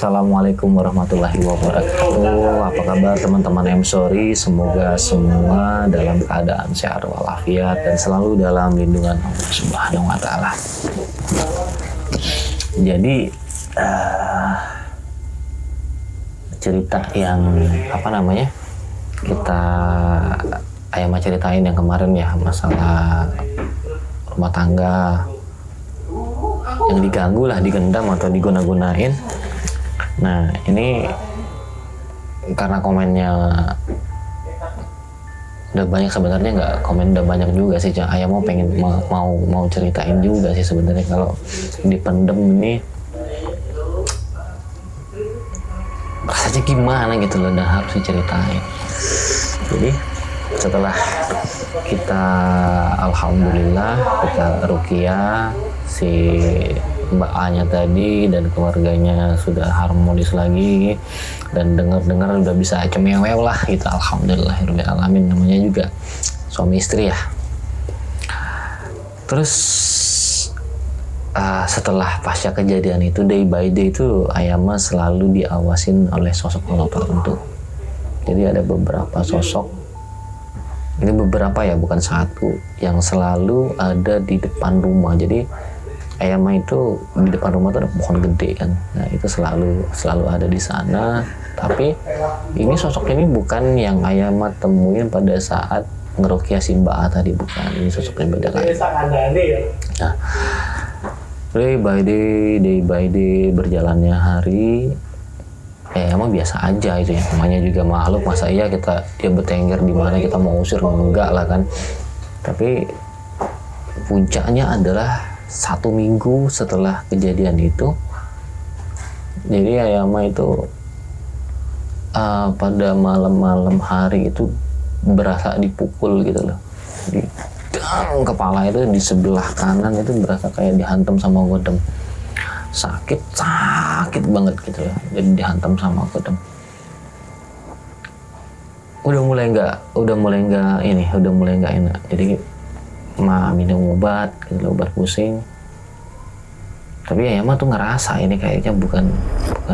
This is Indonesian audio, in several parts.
Assalamualaikum warahmatullahi wabarakatuh. Apa kabar teman-teman M-Story? Semoga semua dalam keadaan sehat walafiat dan selalu dalam lindungan Allah Subhanahu wa Ta'ala. Jadi cerita yang kita Ayama ceritain yang kemarin ya, masalah rumah tangga yang diganggu lah, digendam atau diguna-gunain. Nah ini karena komennya udah banyak, sebenarnya nggak komen udah banyak juga sih. Ayah mau ceritain juga sih sebenarnya, kalau dipendem ini rasanya gimana gitu loh, dan harus diceritain. Jadi setelah kita alhamdulillah kita ruqyah, si Mbak A-nya tadi dan keluarganya sudah harmonis lagi, dan dengar-dengar udah bisa cemewew lah gitu, alhamdulillahirabbil alamin. Namanya juga suami istri ya. Terus setelah pasca kejadian itu, day by day itu Ayama selalu diawasin oleh sosok Allah tertentu. Jadi ada beberapa sosok, ini beberapa ya, bukan satu, yang selalu ada di depan rumah. Jadi Ayama itu di depan rumah tuh ada pohon gede kan, nah itu selalu ada di sana. Tapi ini sosok ini bukan yang Ayama temuin pada saat ngeruqyah si Mbak A tadi, bukan. Ini sosoknya beda lagi. Nah, day by day berjalannya hari, emang biasa aja itu ya, namanya juga makhluk, masa iya dia bertengger di mana kita mau usir, enggak lah kan. Tapi puncaknya adalah 1 minggu setelah kejadian itu. Jadi Ayama itu pada malam hari itu berasa dipukul gitu loh, di kepala itu di sebelah kanan itu berasa kayak dihantam sama godam, sakit banget gitu loh. Jadi dihantam sama godam. Udah mulai nggak enak. Jadi minum obat gitu, obat pusing. Tapi Ayama tuh ngerasa ini kayaknya bukan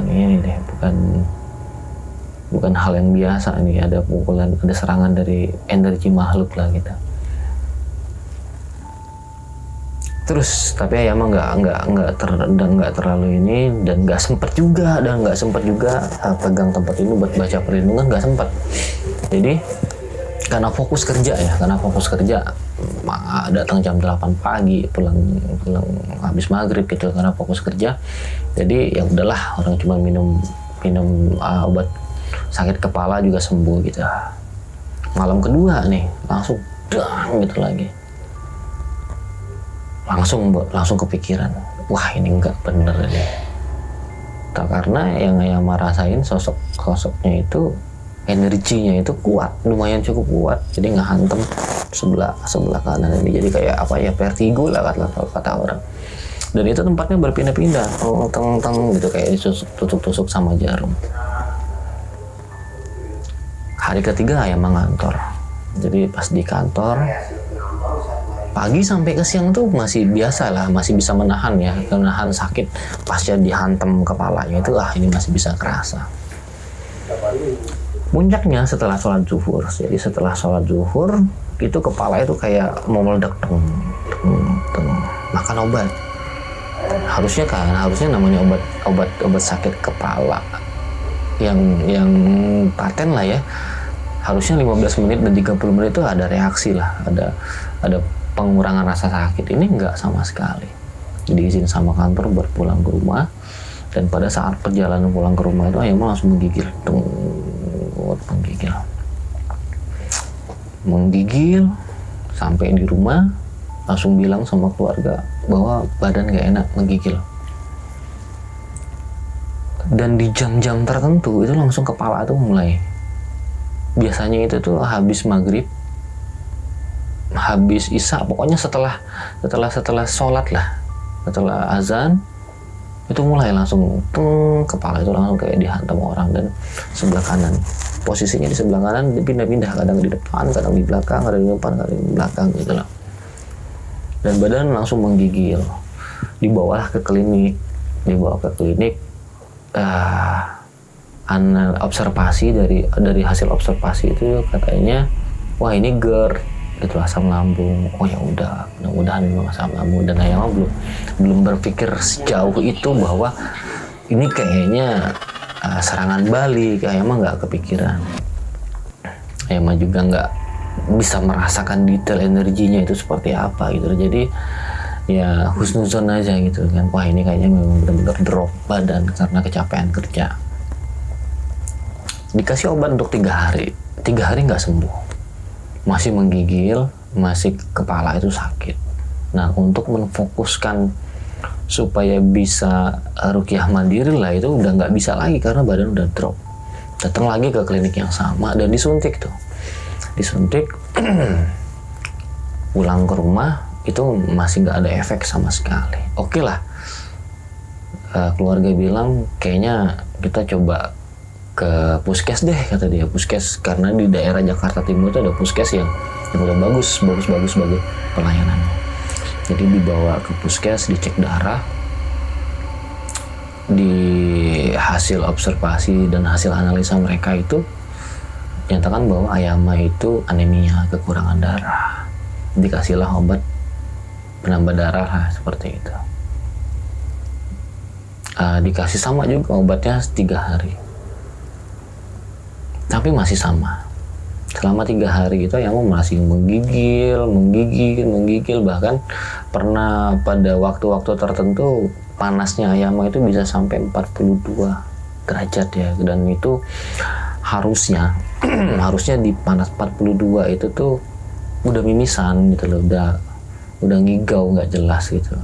ini deh, bukan hal yang biasa nih, ada pukulan, ada serangan dari energi makhluk lah gitu. Terus tapi Ayama nggak terlalu ini, dan nggak sempet juga pegang tempat ini buat baca perlindungan, nggak sempet. Jadi karena fokus kerja, datang jam 8 pagi, pulang habis maghrib gitu, karena fokus kerja. Jadi ya udahlah, orang cuma minum obat sakit kepala juga sembuh gitu. Malam kedua nih langsung dang gitu lagi, langsung kepikiran, wah ini nggak bener nih. Karena yang Ayama rasain sosoknya itu energinya itu kuat, lumayan cukup kuat. Jadi ngehantem sebelah kanan ini, jadi kayak vertigo lah kata orang. Dan itu tempatnya berpindah-pindah, teng gitu, kayak ditusuk sama jarum. Hari ketiga Ayama ngantor. Jadi pas di kantor pagi sampai ke siang tuh masih biasa lah, masih bisa menahan sakit pasca dihantam kepalanya itu, ini masih bisa kerasa. Puncaknya setelah sholat zuhur. Jadi setelah sholat zuhur itu kepala itu kayak mau meledak, makan obat. Harusnya namanya obat sakit kepala yang paten lah ya, harusnya 15 menit dan 30 menit itu ada reaksi lah, ada pengurangan rasa sakit. Ini enggak sama sekali. Jadi izin sama kantor buat pulang ke rumah, dan pada saat perjalanan pulang ke rumah itu Ayama langsung menggigil sampai di rumah langsung bilang sama keluarga bahwa badan gak enak, menggigil. Dan di jam-jam tertentu itu langsung kepala tuh mulai, biasanya itu tuh habis maghrib, habis isya, pokoknya setelah sholat lah, setelah azan itu mulai langsung kepala itu langsung kayak dihantam orang. Dan sebelah kanan, posisinya di sebelah kanan pindah-pindah, kadang di depan, kadang di belakang, kadang di depan, kadang di belakang gitu lah. Dan badan langsung menggigil. Dibawa ke klinik, observasi dari hasil observasi itu katanya, wah ini GERD gitu, asam lambung. Oh ya udah, mudah-mudahan memang asam lambung. Dan Ayama belum berpikir sejauh itu bahwa ini kayaknya serangan balik. Ayama nggak kepikiran. Ayama juga nggak bisa merasakan detail energinya itu seperti apa gitu. Jadi ya husnuzon aja gitu kan. Wah ini kayaknya memang benar-benar drop badan karena kecapean kerja. Dikasih obat untuk 3 hari. 3 hari nggak sembuh. Masih menggigil, masih kepala itu sakit. Nah, untuk menfokuskan supaya bisa ruqyah mandiri lah, itu udah nggak bisa lagi karena badan udah drop. Datang lagi ke klinik yang sama dan disuntik tuh. Disuntik, pulang ke rumah itu masih nggak ada efek sama sekali. Oke lah, keluarga bilang kayaknya kita coba ke puskes deh, kata dia. Puskes, karena di daerah Jakarta Timur itu ada puskes yang udah bagus sebagai pelayanannya. Jadi dibawa ke puskes, dicek darah, di hasil observasi dan hasil analisa mereka itu nyatakan bahwa Ayama itu anemia, kekurangan darah. Dikasihlah obat penambah darah lah, seperti itu. Dikasih sama juga obatnya 3 hari. Tapi masih sama. Selama 3 hari itu Ayama masih menggigil, bahkan pernah pada waktu-waktu tertentu panasnya Ayama itu bisa sampai 42 derajat ya. Dan itu harusnya di panas 42 itu tuh udah mimisan gitu loh, udah ngigau nggak jelas gitu.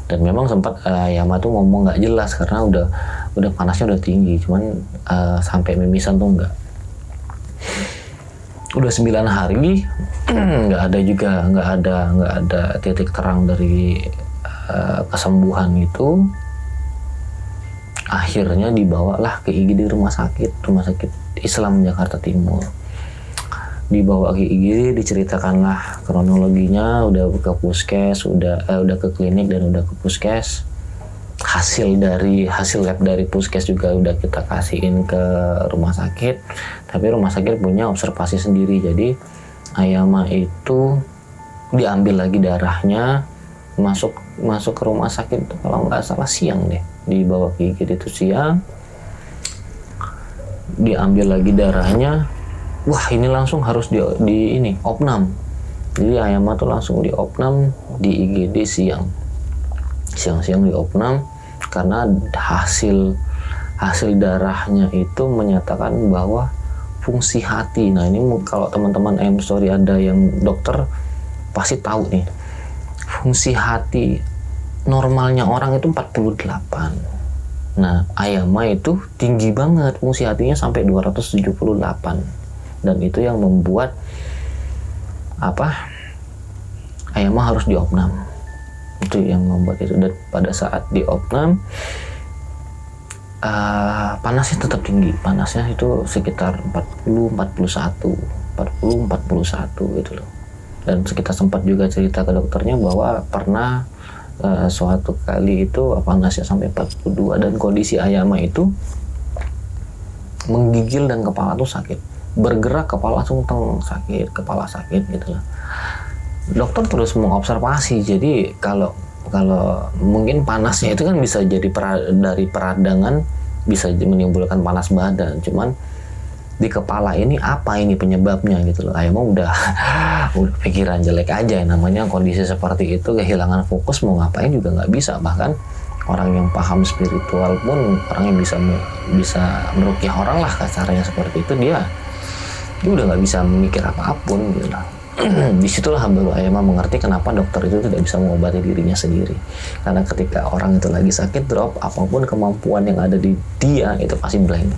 Dan memang sempat Ayama tuh ngomong nggak jelas karena udah panasnya udah tinggi, cuman sampai mimisan tuh enggak. Udah 9 hari nggak ada titik terang dari kesembuhan itu. Akhirnya dibawalah ke IGD rumah sakit Islam Jakarta Timur. Dibawa ke IGD, diceritakanlah kronologinya, udah ke puskes, udah ke klinik dan udah ke puskes. Hasil lab dari puskes juga udah kita kasihin ke rumah sakit, tapi rumah sakit punya observasi sendiri. Jadi Ayama itu diambil lagi darahnya, masuk ke rumah sakit itu kalau nggak salah siang deh, dibawa ke IGD itu siang, diambil lagi darahnya. Wah ini langsung harus di opnam. Jadi Ayama tuh langsung di opnam di IGD siang-siang di opnam karena hasil darahnya itu menyatakan bahwa fungsi hati. Nah ini kalau teman-teman Story ada yang dokter pasti tahu nih, fungsi hati normalnya orang itu 48. Nah Ayama itu tinggi banget, fungsi hatinya sampai 278. Dan itu yang membuat Ayama harus diopnam. Itu yang membuat itu. Dan pada saat diopnam panasnya tetap tinggi. Panasnya itu sekitar 40-41 gitu loh. Dan kita sempat juga cerita ke dokternya bahwa pernah suatu kali itu panasnya sampai 42 dan kondisi Ayama itu menggigil dan kepala tuh sakit. Bergerak kepala langsung sakit, kepala sakit gitu lah. Dokter terus mengobservasi. Jadi kalau mungkin panasnya itu kan bisa jadi dari peradangan, bisa menimbulkan panas badan. Cuman di kepala ini apa ini penyebabnya gitu loh. Ayama udah pikiran jelek aja. Namanya kondisi seperti itu, kehilangan fokus, mau ngapain juga nggak bisa. Bahkan orang yang paham spiritual pun, orang yang bisa meruqyah orang lah kasarnya seperti itu, dia udah nggak bisa memikir apapun gitu lah. Disitulah baru Ayama mengerti kenapa dokter itu tidak bisa mengobati dirinya sendiri. Karena ketika orang itu lagi sakit drop, apapun kemampuan yang ada di dia itu pasti blank.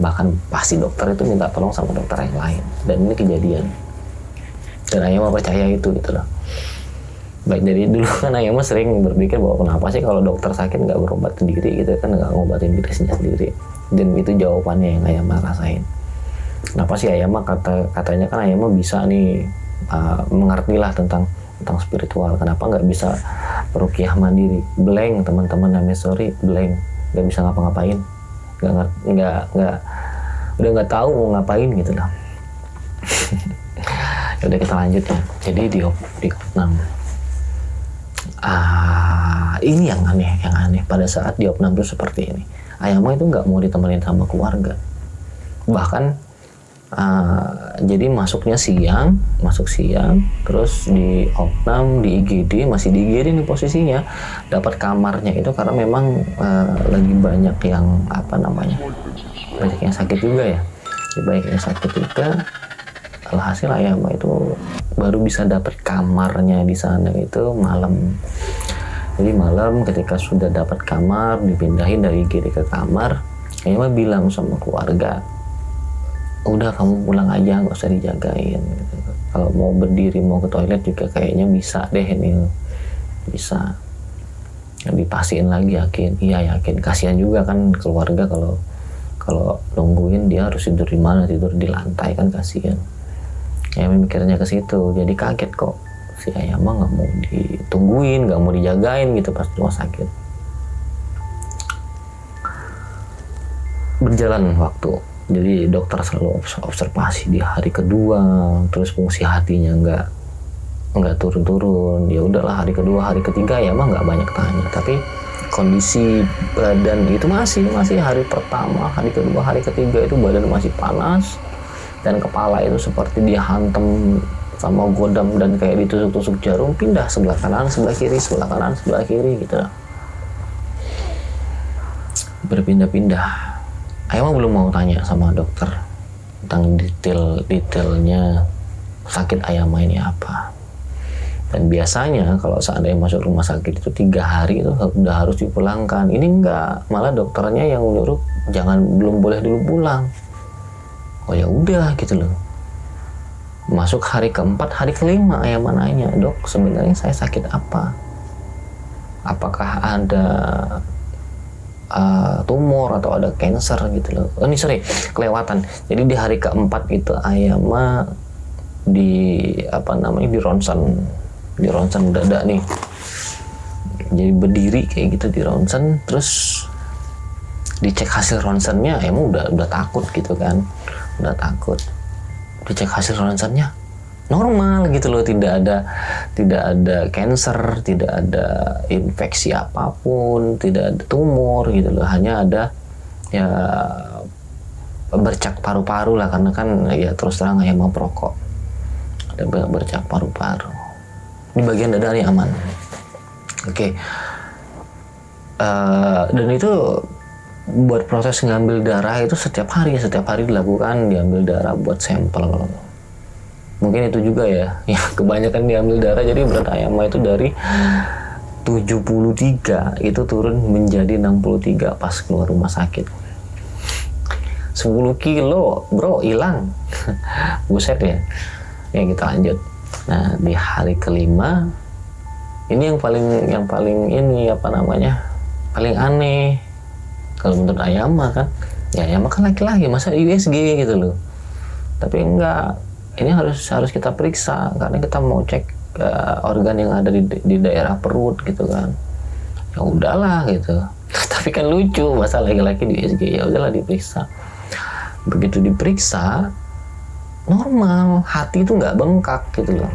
Bahkan pasti dokter itu minta tolong sama dokter yang lain. Dan ini kejadian. Dan Ayama percaya itu gitu loh. Baik dari dulu kan Ayama sering berpikir bahwa kenapa sih kalau dokter sakit nggak berobat sendiri gitu kan, nggak ngobatin dirinya sendiri. Dan itu jawabannya yang Ayama rasain. Kenapa sih Ayama katanya kan Ayama bisa nih mengertilah tentang spiritual. Kenapa nggak bisa ruqyah mandiri? Blank teman-teman, namanya sorry blank. nggak bisa ngapa-ngapain, nggak udah nggak tahu mau ngapain gitu lah. Ya udah kita lanjut ya. Jadi di opnam, ini yang aneh pada saat di opnam itu seperti ini. Ayama itu nggak mau ditemenin sama keluarga, bahkan jadi masuk siang, terus di opnam di IGD, masih di IGD nih posisinya, dapat kamarnya itu karena memang lagi banyak yang banyak yang sakit juga ya, banyak yang sakit juga. Alhasil Ayama itu baru bisa dapat kamarnya di sana itu malam. Jadi malam ketika sudah dapat kamar, dipindahin dari IGD ke kamar, Ayama bilang sama keluarga, udah kamu pulang aja, nggak usah dijagain gitu. Kalau mau berdiri mau ke toilet juga kayaknya bisa deh ini, bisa. Dipastiin lagi, yakin, iya yakin. Kasihan juga kan keluarga kalau nungguin dia harus tidur di mana, tidur di lantai kan kasihan. Ya mikirnya ke situ, jadi kaget kok si Ayama nggak mau ditungguin, nggak mau dijagain gitu pas rumah sakit. Berjalan waktu, jadi dokter selalu observasi di hari kedua, terus fungsi hatinya nggak turun-turun. Ya udahlah, hari kedua, hari ketiga ya mah nggak banyak tanya, tapi kondisi badan itu masih hari pertama, hari kedua, hari ketiga itu badan masih panas dan kepala itu seperti dihantam sama godam dan kayak ditusuk-tusuk jarum, pindah sebelah kanan, sebelah kiri, sebelah kanan, sebelah kiri gitu, berpindah-pindah. Ayama belum mau tanya sama dokter tentang detailnya sakit Ayama ini apa. Dan biasanya kalau seandainya masuk rumah sakit itu 3 hari itu udah harus dipulangkan. Ini enggak, malah dokternya yang nyuruh belum boleh dulu pulang. Oh ya udah gitu loh. Masuk hari keempat, hari kelima Ayama nanya, dok sebenarnya saya sakit apa? Apakah ada tumor atau ada cancer gitu loh. Oh, ini kelewatan. Jadi di hari keempat itu Ayama di ronsen dada nih. Jadi berdiri kayak gitu di ronsen, terus dicek hasil ronsennya, Ayama udah takut gitu kan. Udah takut. Dicek hasil ronsennya normal gitu loh, tidak ada cancer, tidak ada infeksi apapun, tidak ada tumor gitu loh, hanya ada ya bercak paru-paru lah, karena kan ya terus terang Ayama perokok, ada bercak paru-paru di bagian dada nih aman. Oke. Dan itu buat proses ngambil darah itu setiap hari dilakukan, diambil darah buat sampel. Mungkin itu juga ya kebanyakan diambil darah, jadi berat Ayama itu dari 73 itu turun menjadi 63 pas keluar rumah sakit. 10 kilo bro hilang. Buset ya. Ya kita lanjut. Nah di hari kelima ini yang paling ini paling aneh kalau menurut Ayama kan. Ya Ayama kan laki-laki, masa USG gitu loh. Tapi enggak, ini harus kita periksa karena kita mau cek organ yang ada di daerah perut gitu kan. Ya udahlah gitu. Tapi kan lucu, masa laki-laki di USG, ya udahlah diperiksa. Begitu diperiksa normal, hati itu nggak bengkak gitu loh.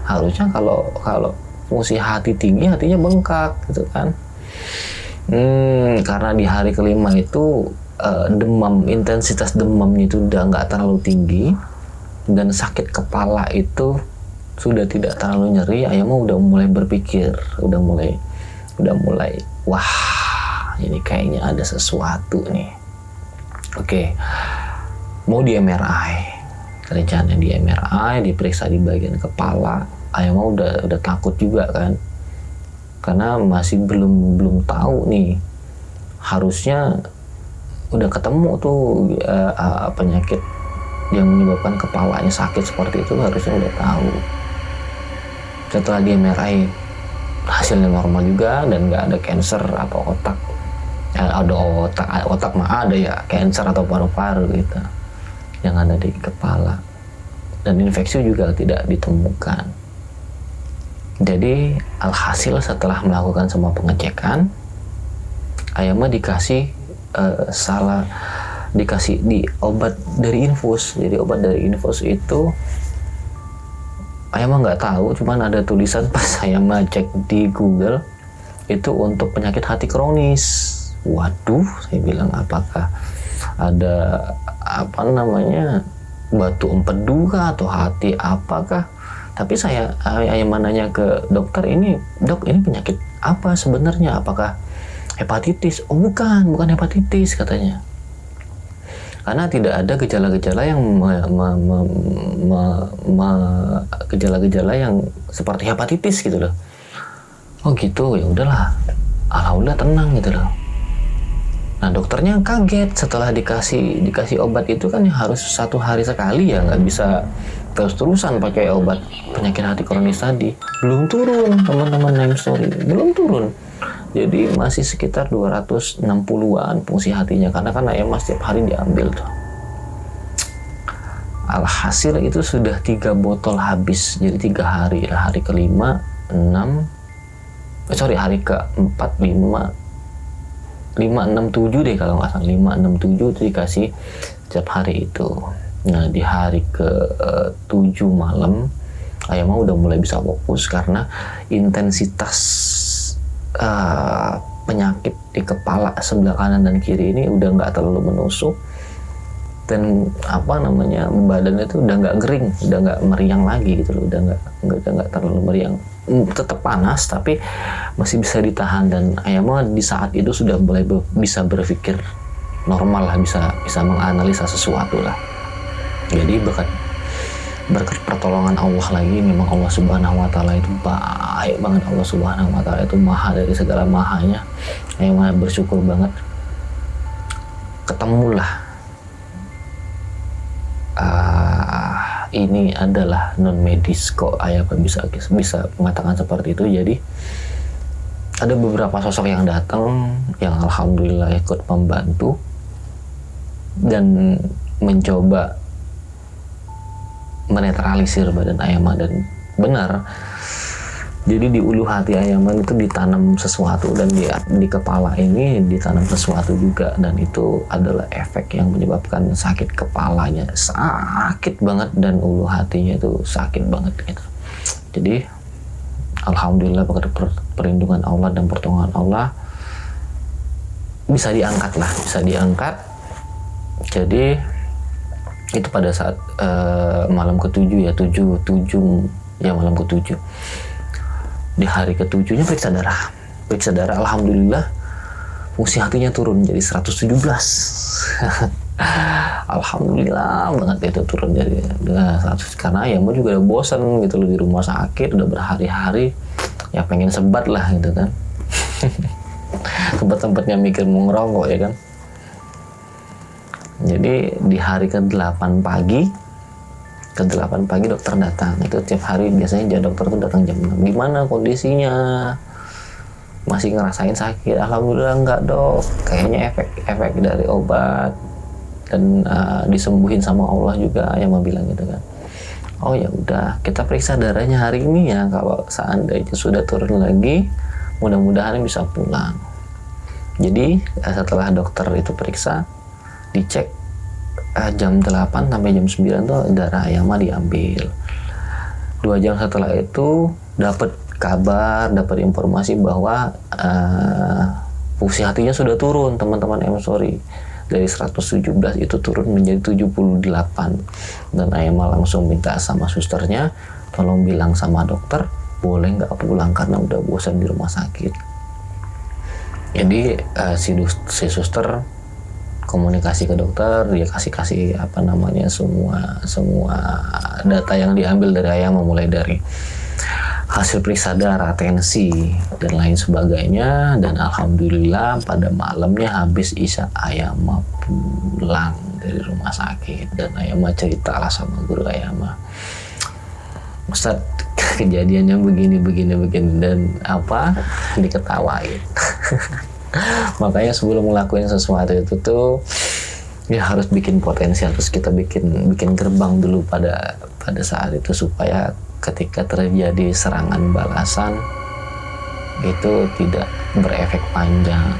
Harusnya kalau fungsi hati tinggi, hatinya bengkak gitu kan. Karena di hari kelima itu intensitas demamnya itu udah nggak terlalu tinggi dan sakit kepala itu sudah tidak terlalu nyeri. Ayama udah mulai berpikir, udah mulai wah ini kayaknya ada sesuatu nih. Oke, mau di MRI, rencana di MRI, diperiksa di bagian kepala. Ayama udah takut juga kan, karena masih belum tahu nih. Harusnya udah ketemu tuh penyakit yang menyebabkan kepalanya sakit seperti itu, harusnya udah tahu. Setelah di MRI hasilnya normal juga dan nggak ada cancer atau otak. Ada otak mah ada ya, cancer atau paru-paru gitu yang ada di kepala, dan infeksi juga tidak ditemukan. Jadi alhasil setelah melakukan semua pengecekan, Ayam mah dikasih dikasih di obat dari infus. Jadi obat dari infus itu ayam mah nggak tahu, cuman ada tulisan pas ayam mah cek di Google itu untuk penyakit hati kronis. Waduh, saya bilang apakah ada apa namanya batu empedu kah atau hati apakah? Tapi saya ayam nanya ke dokter, ini dok, ini penyakit apa sebenarnya? Apakah hepatitis? Oh bukan hepatitis katanya. Karena tidak ada gejala-gejala yang gejala-gejala yang seperti hepatitis gitu loh. Oh gitu, ya udahlah, alhamdulillah tenang gitu loh. Nah dokternya kaget setelah dikasih obat itu kan harus 1 hari sekali ya, nggak bisa terus-terusan pakai obat penyakit hati kronis tadi. Belum turun teman-teman name story, belum turun. Jadi masih sekitar 260-an fungsi hatinya, karena kan ayam setiap hari diambil tuh. Alhasil itu sudah 3 botol habis, jadi 3 hari, hari ke-5, 6, hari ke-4, 5, 6, 7 deh kalau nggak salah, 5, 6, 7 itu dikasih setiap hari itu. Nah di hari ke-7 malam, ayam udah mulai bisa fokus karena intensitas penyakit di kepala sebelah kanan dan kiri ini udah nggak terlalu menusuk, dan apa namanya badannya itu udah nggak gering, udah nggak meriang lagi gitu loh, udah nggak terlalu meriang, tetap panas tapi masih bisa ditahan. Dan ayamnya di saat itu sudah mulai bisa berpikir normal lah, bisa menganalisa sesuatu lah. Jadi berkat pertolongan Allah lagi, memang Allah Subhanahu wa Ta'ala itu baik banget. Allah Subhanahu wa Ta'ala itu maha dari segala mahanya. Yang bersyukur banget ketemulah ini adalah non medis kok ayah bisa mengatakan seperti itu. Jadi ada beberapa sosok yang datang yang alhamdulillah ikut membantu dan mencoba menetralisir badan Ayaman. Dan benar, jadi di ulu hati Ayaman itu ditanam sesuatu, dan di kepala ini ditanam sesuatu juga, dan itu adalah efek yang menyebabkan sakit kepalanya sakit banget dan ulu hatinya itu sakit banget gitu. Jadi alhamdulillah berkat perlindungan Allah dan pertolongan Allah bisa diangkat. Jadi itu pada saat malam ke-7 ya, malam ke-7. Di hari ke-7-nya periksa darah, alhamdulillah fungsi hatinya turun jadi 117. Alhamdulillah banget itu turun jadi 100, karena ya mau juga udah bosan gitu loh di rumah sakit, udah berhari-hari ya pengen sebat lah gitu kan. Tempat-tempatnya mikir mau ngerokok ya kan. Jadi di hari ke-8 pagi dokter datang. Itu tiap hari biasanya dokter tuh datang jam 6. Gimana kondisinya? Masih ngerasain sakit? Alhamdulillah enggak dok. Kayaknya efek dari obat dan disembuhin sama Allah juga, ya mau bilang gitu kan. Oh ya udah, kita periksa darahnya hari ini ya. Kalau seandainya sudah turun lagi, mudah-mudahan bisa pulang. Jadi setelah dokter itu periksa, dicek jam 8 sampai jam 9 tuh darah Ayama diambil. 2 jam setelah itu dapat kabar, dapat informasi bahwa fungsi hatinya sudah turun teman-teman sorry. Dari 117 itu turun menjadi 78. Dan Ayama langsung minta sama susternya, tolong bilang sama dokter boleh nggak pulang karena udah bosan di rumah sakit. Jadi si suster komunikasi ke dokter, dia kasih apa namanya semua data yang diambil dari Ayama, mulai dari hasil periksa darah, tensi dan lain sebagainya. Dan alhamdulillah pada malamnya habis isya Ayama pulang dari rumah sakit, dan Ayama ceritalah sama guru Ayama, Ustaz kejadiannya begini dan apa diketawain. Makanya sebelum ngelakuin sesuatu itu tuh ya harus bikin potensi, harus kita bikin gerbang dulu pada saat itu, supaya ketika terjadi serangan balasan itu tidak berefek panjang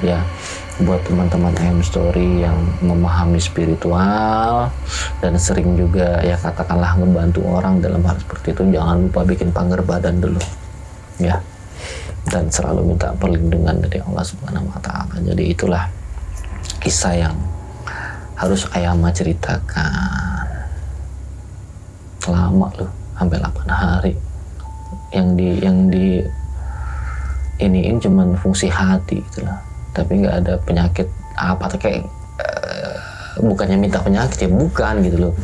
ya buat teman-teman IM Story yang memahami spiritual dan sering juga ya katakanlah ngebantu orang dalam hal seperti itu, jangan lupa bikin pagar badan dulu ya, dan selalu minta perlindungan dari Allah Subhanahu wa Ta'ala. Jadi itulah kisah yang harus Ayama ceritakan. Lama loh, sampai 8 hari. Yang di iniin cuman fungsi hati gitu lah, tapi nggak ada penyakit apa tuh, kayak bukannya minta penyakit ya, bukan gitu loh.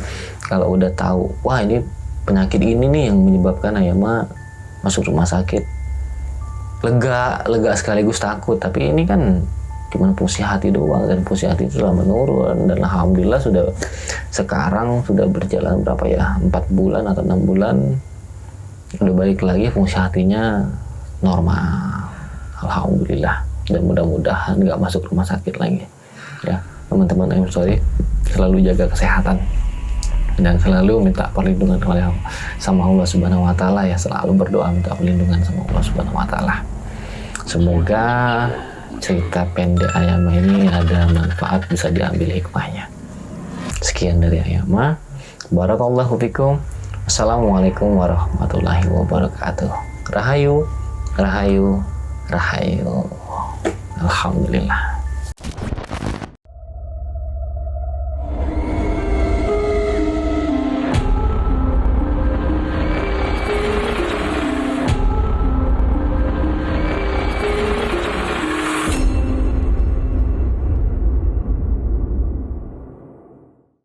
Kalau udah tahu wah ini penyakit ini nih yang menyebabkan Ayama masuk rumah sakit, lega sekaligus takut. Tapi ini kan cuma fungsi hati doang, dan fungsi hati itu sudah menurun, dan alhamdulillah sekarang sudah berjalan berapa ya, 4 bulan atau 6 bulan udah balik lagi, fungsi hatinya normal, alhamdulillah. Dan mudah-mudahan nggak masuk rumah sakit lagi ya. Teman-teman IM Story selalu jaga kesehatan dan selalu minta perlindungan sama Allah Subhanahu wa Ta'ala ya, selalu berdoa minta perlindungan sama Allah Subhanahu wa Ta'ala. Semoga cerita pendek Ayama ini ada manfaat, bisa diambil hikmahnya. Sekian dari Ayama. Barakallahu fikum. Assalamualaikum warahmatullahi wabarakatuh. Rahayu, rahayu, rahayu. Alhamdulillah.